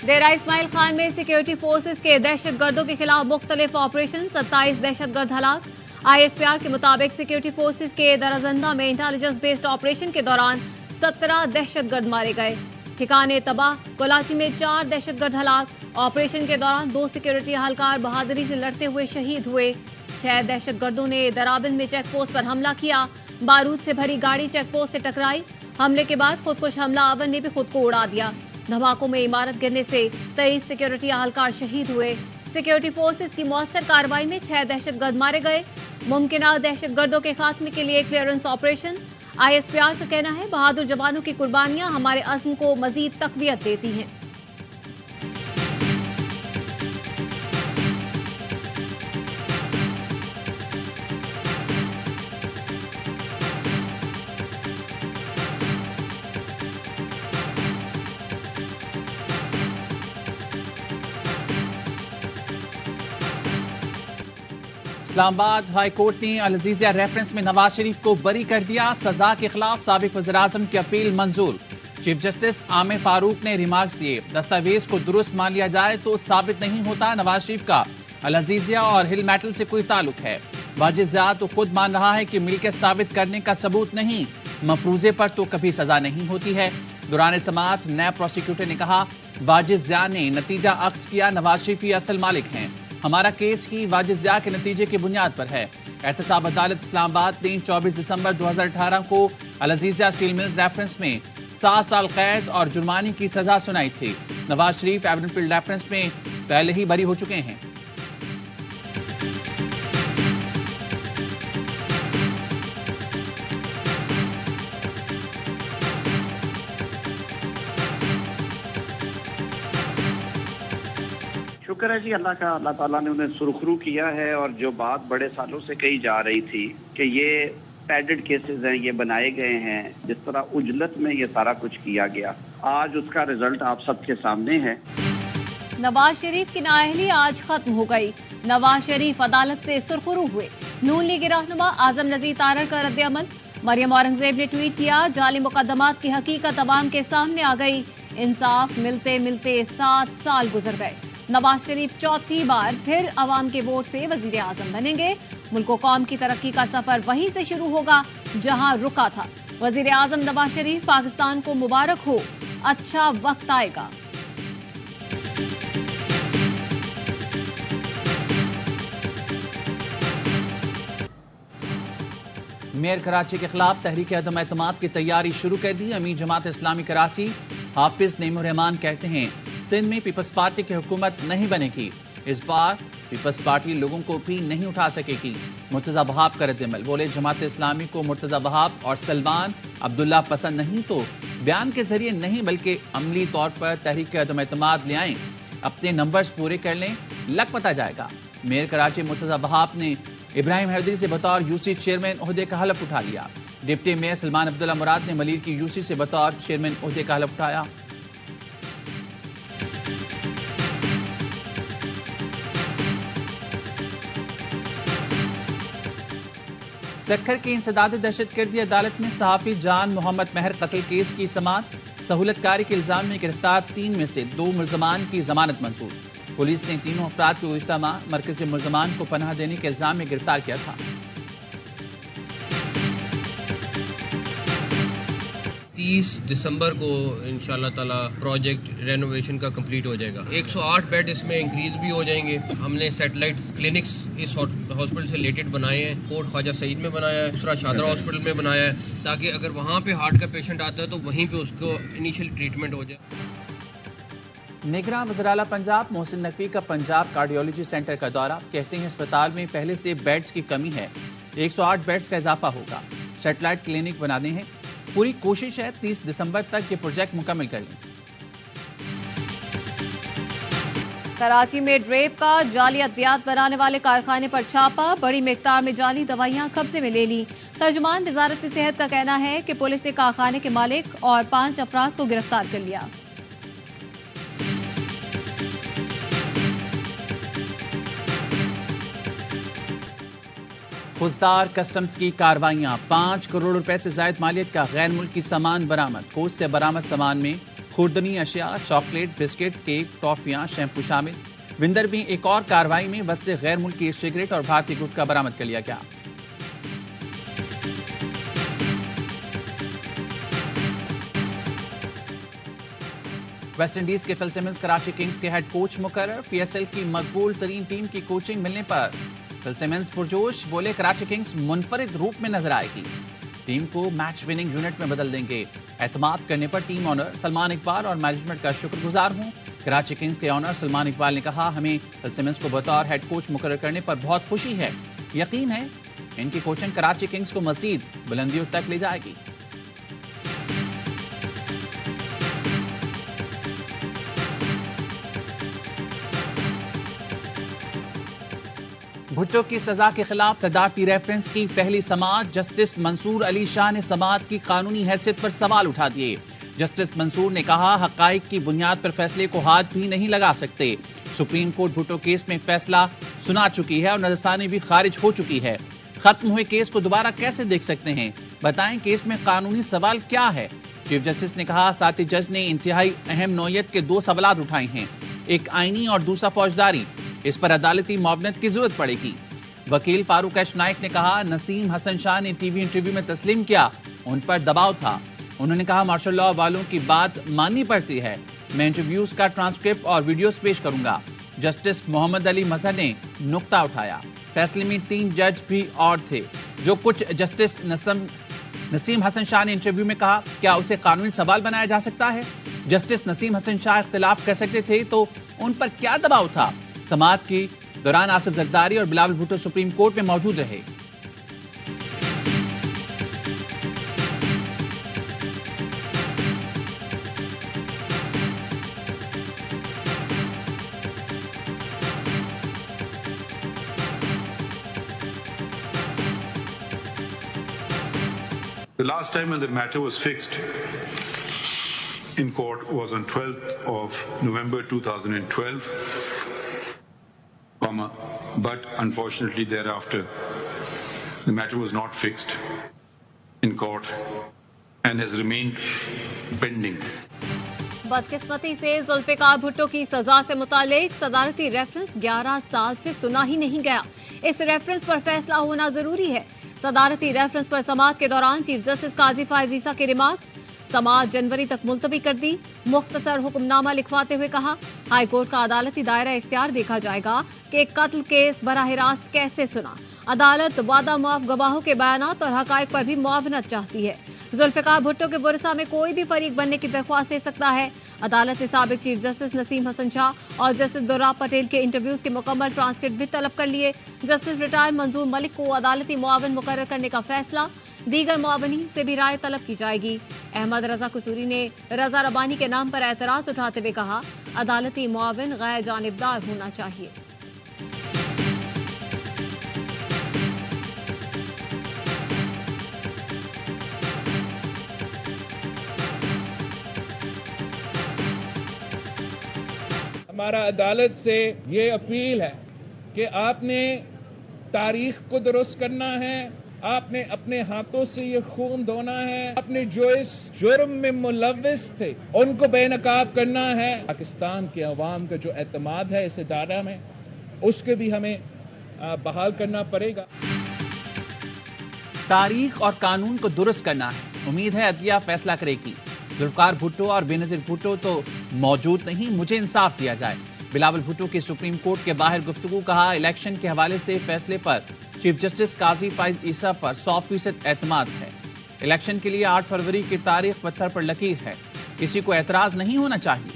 डेरा इस्माइल खान में security forces के दहशत गर्दों के खिलाफ मुख्तलिफ ऑपरेशन, 27 दहशत गर्द हलाक। ISPR के मुताबिक सिक्योरिटी फोर्सेज के दराजंदा में इंटेलिजेंस बेस्ड ऑपरेशन के दौरान 17 दहशत गर्द मारे गए, ठिकाने तबाह। कोलाची में 4 दहशत गर्द हलाक। ऑपरेशन के दौरान 2 सिक्योरिटी एहलकार बहादुरी से लड़ते हुए शहीद हुए। 6 दहशत गर्दों ने दराबिन में चेक पोस्ट पर हमला किया। बारूद से भरी गाड़ी चेक पोस्ट से टकराई। हमले के बाद खुदकुश हमलावर ने भी खुद को उड़ा दिया। धमाकों में इमारत गिरने से 23 सिक्योरिटी एहलकार शहीद हुए। सिक्योरिटी फोर्सेज की मौसर कार्रवाई में 6 दहशतगर्द मारे गए। मुमकिन दहशतगर्दों के खात्मे के लिए क्लियरेंस ऑपरेशन। ISPR का कहना है, बहादुर जवानों की कुर्बानियां हमारे अज़्म को मजीद तक़वियत देती हैं। इस्लामाबाद हाई कोर्ट ने अल अज़ीज़िया रेफरेंस में नवाज शरीफ को बरी कर दिया। सजा के खिलाफ साबिक वज़ीर-ए-आज़म की अपील मंजूर। चीफ जस्टिस आमिर फारूक ने रिमार्क्स दिए, दस्तावेज को दुरुस्त मान लिया जाए तो साबित नहीं होता नवाज शरीफ का अल अज़ीज़िया और हिल मेटल से कोई ताल्लुक है। वाजिद ज़िया तो खुद मान रहा है कि मिल्कियत साबित करने का सबूत नहीं, मफरूजे पर तो कभी सजा नहीं होती है। दौरान समाअत नैब प्रोसिक्यूटर ने कहा, वाजिद ज़िया ने नतीजा अक्स किया, नवाज शरीफ ही असल मालिक हैं। हमारा केस ही वाजिद ज़िया के नतीजे की बुनियाद पर है। एहतसाब अदालत इस्लामाबाद ने 24 दिसंबर 2018 को अल अज़ीज़िया स्टील मिल्स रेफरेंस में 7 साल कैद और जुर्माने की सजा सुनाई थी। नवाज शरीफ एवनफील्ड रेफरेंस में पहले ही बरी हो चुके हैं। शुक्र है जी अल्लाह का, अल्लाह ताला ने उन्हें सुरखरू किया है। और जो बात बड़े सालों से कही जा रही थी कि ये पैडेड केसेस हैं, ये बनाए गए हैं, जिस तरह उजलत में ये सारा कुछ किया गया, आज उसका रिजल्ट आप सबके सामने है। नवाज शरीफ की नाअहली आज खत्म हो गई। नवाज शरीफ अदालत से सुरखरू हुए। नून लीग रहनुमा आजम नज़ीर तारड़ का रद्द-ए-अमल। मरियम औरंगजेब ने ट्वीट किया, जाली मुकदमात की हकीकत अवाम के सामने आ गई। इंसाफ मिलते मिलते 7 साल गुजर गए। नवाज शरीफ चौथी बार फिर अवाम के वोट से वजीर आजम बनेंगे। मुल्क व कौम की तरक्की का सफर वहीं से शुरू होगा जहां रुका था। वजीर आजम नवाज शरीफ, पाकिस्तान को मुबारक हो, अच्छा वक्त आएगा। मेयर कराची के खिलाफ तहरीक अदम एतमाद की तैयारी शुरू कर दी। अमीर जमात इस्लामी कराची हाफिज नईमुर रहमान कहते हैं, सिंध में पीपल्स पार्टी की हुकूमत नहीं बनेगी। इस बार पीपल्स पार्टी लोगों को भी नहीं उठा सकेगी। मुर्तजा वहाब का रद्द-ए-अमल, बोले जमात इस्लामी को मुर्तजा वहाब और सलमान अब्दुल्ला पसंद नहीं तो बयान के जरिए नहीं बल्कि अमली तौर पर तहरीक अदम एतमाद ले आएं, अपने नंबर्स पूरे कर लें, लग पता जाएगा। मेयर कराची मुर्तजा वहाब ने इब्राहिम हैदरी से बतौर यूसी चेयरमैन ओहदे का हलफ उठा लिया। डिप्टी मेयर सलमान अब्दुल्ला मुराद ने मलिर की यूसी से बतौर चेयरमैन ओहदे का हलफ उठाया। सक्खर की इंसदाद दहशतगर्दी अदालत में सहाफी जान मोहम्मद महर कत्ल केस की समाअत। सहूलतकारी के इल्जाम में गिरफ्तार 3 में से 2 मुल्जमान की जमानत मंजूर। पुलिस ने तीनों अफराद को गुज़िश्ता माह मरकजी मुल्जमान को पनाह देने के इल्जाम में गिरफ्तार किया था। 30 दिसंबर को इंशाल्लाह ताला प्रोजेक्ट रेनोवेशन का कंप्लीट हो जाएगा। 108 बेड इसमें इंक्रीज भी हो जाएंगे। हमने सैटेलाइट क्लिनिक्स इस हॉस्पिटल से रिलेटेड बनाए हैं। कोर्ट ख्वाजा सईद में बनाया है, दूसरा शादरा हॉस्पिटल में बनाया है, ताकि अगर वहाँ पे हार्ट का पेशेंट आता है तो वहीं पे उसको इनिशियल ट्रीटमेंट हो जाए। निगरान वज़ीर आला पंजाब मोहसिन नकवी का पंजाब कार्डियोलॉजी सेंटर का दौरा, कहते हैं अस्पताल में पहले से बेड्स की कमी है, 108 बेड्स का इजाफा होगा, सैटेलाइट क्लिनिक बनाने हैं, पूरी कोशिश है 30 दिसंबर तक ये प्रोजेक्ट मुकम्मल कर लें। कराची में ड्रेप का जाली अद्वियात बनाने वाले कारखाने पर छापा, बड़ी मिकदार में जाली दवाइयां कब्जे में ले ली। तर्जुमान वजारत सेहत का कहना है कि पुलिस ने कारखाने के मालिक और 5 अफराद को गिरफ्तार कर लिया। फौजदार कस्टम्स की कार्रवाइयां, 5 करोड़ रुपए से जायद मालियत का गैर मुल्की सामान बरामद। कोर्ट से बरामद सामान में خوردنی اشیاء، چاکلیٹ، بسکٹ، کیک، ٹافیاں، شیمپو شامل۔ وندر میں ایک اور کارروائی میں بس سے غیر ملکی سگریٹ اور بھارتی گٹکا برآمد کر لیا گیا۔ ویسٹ انڈیز کے فل سمنز کراچی کنگز کے ہیڈ کوچ مقرر۔ پی ایس ایل کی مقبول ترین ٹیم کی کوچنگ ملنے پر فل سمنز پرجوش، بولے کراچی کنگز منفرد روپ میں نظر آئے گی، ٹیم کو میچ وننگ یونٹ میں بدل دیں گے۔ اعتماد کرنے پر ٹیم آنر سلمان اقبال اور مینجمنٹ کا شکر گزار ہوں۔ کراچی کنگز کے آنر سلمان اقبال نے کہا، ہمیں فل سمنز کو بطور ہیڈ کوچ مقرر کرنے پر بہت خوشی ہے، یقین ہے ان کی کوچنگ کراچی کنگز کو مزید بلندیوں تک لے جائے گی۔ بھٹو کی سزا کے خلاف صدارتی ریفرنس کی پہلی سماعت، جسٹس منصور علی شاہ نے سماعت کی قانونی حیثیت پر سوال اٹھا دیے۔ جسٹس منصور نے کہا، حقائق کی بنیاد پر فیصلے کو ہاتھ بھی نہیں لگا سکتے۔ سپریم کورٹ بھٹو کیس میں فیصلہ سنا چکی ہے اور نظرثانی بھی خارج ہو چکی ہے، ختم ہوئے کیس کو دوبارہ کیسے دیکھ سکتے ہیں؟ بتائیں کیس میں قانونی سوال کیا ہے؟ چیف جسٹس نے کہا، ساتھی جج نے انتہائی اہم نوعیت کے دو سوالات اٹھائے ہیں، ایک آئینی اور دوسرا فوجداری، اس پر عدالتی معاونت کی ضرورت پڑے گی۔ وکیل فاروق ایچ نائک نے کہا، نسیم حسن شاہ نے ٹی وی انٹرویو میں تسلیم کیا ان پر دباؤ تھا۔ انہوں نے کہا، مارشل لاء والوں کی بات ماننی پڑتی ہے، میں انٹرویوز کا ٹرانسکرپٹ اور ویڈیوز پیش کروں گا۔ جسٹس محمد علی مظہر نے نقطہ اٹھایا، فیصلے میں 3 جج بھی اور تھے، جو کچھ جسٹس نسیم حسن شاہ نے انٹرویو میں کہا، کیا اسے قانونی سوال بنایا جا سکتا ہے؟ جسٹس نسیم حسن شاہ اختلاف کر سکتے تھے تو ان پر کیا دباؤ تھا؟ سماعت کی دوران آصف زرداری اور بلاول بھٹو سپریم کورٹ میں موجود رہے۔ The last time when the matter was fixed in court was on 12th of November 2012, but unfortunately thereafter the matter was not fixed in court and has remained pending. بدقسمتی سے ذوالفقار بھٹو کی سزا سے متعلق صدارتی ریفرنس 11 سال سے سنا ہی نہیں گیا، اس ریفرنس پر فیصلہ ہونا ضروری ہے۔ صدارتی ریفرنس پر سماعت کے دوران چیف جسٹس قاضی فائز عیسیٰ کے ریمارکس، سماعت جنوری تک ملتوی کر دی۔ مختصر حکم نامہ لکھواتے ہوئے کہا، ہائی کورٹ کا عدالتی دائرہ اختیار دیکھا جائے گا کہ ایک قتل کیس براہ راست کیسے سنا۔ عدالت وعدہ معاف گواہوں کے بیانات اور حقائق پر بھی معاونت چاہتی ہے۔ ذوالفقار بھٹو کے ورثاء میں کوئی بھی فریق بننے کی درخواست دے سکتا ہے۔ عدالت نے سابق چیف جسٹس نسیم حسن شاہ اور جسٹس دوراب پٹیل کے انٹرویوز کے مکمل ٹرانسکرپٹ بھی طلب کر لیے۔ جسٹس ریٹائر منظور ملک کو عدالتی معاون مقرر کرنے کا فیصلہ، دیگر معاونین سے بھی رائے طلب کی جائے گی۔ احمد رضا قصوری نے رضا ربانی کے نام پر اعتراض اٹھاتے ہوئے کہا، عدالتی معاون غیر جانبدار ہونا چاہیے۔ ہمارا عدالت سے یہ اپیل ہے کہ آپ نے تاریخ کو درست کرنا ہے، آپ نے اپنے ہاتھوں سے یہ خون دھونا ہے، آپ نے جو اس جرم میں ملوث تھے ان کو بے نقاب کرنا ہے۔ پاکستان کے عوام کا جو اعتماد ہے اس ادارہ میں، اس کے بھی ہمیں بحال کرنا پڑے گا۔ تاریخ اور قانون کو درست کرنا ہے، امید ہے عدلیہ فیصلہ کرے گی۔ ذوالفقار بھٹو اور بے نظیر بھٹو تو موجود نہیں، مجھے انصاف دیا جائے۔ بلاول بھٹو کی سپریم کورٹ کے باہر گفتگو، کہا، الیکشن کے حوالے سے فیصلے پر چیف جسٹس قاضی فائز عیسیٰ پر 100% اعتماد ہے۔ الیکشن کے لیے 8 فروری کی تاریخ پتھر پر لکیر ہے، کسی کو اعتراض نہیں ہونا چاہیے۔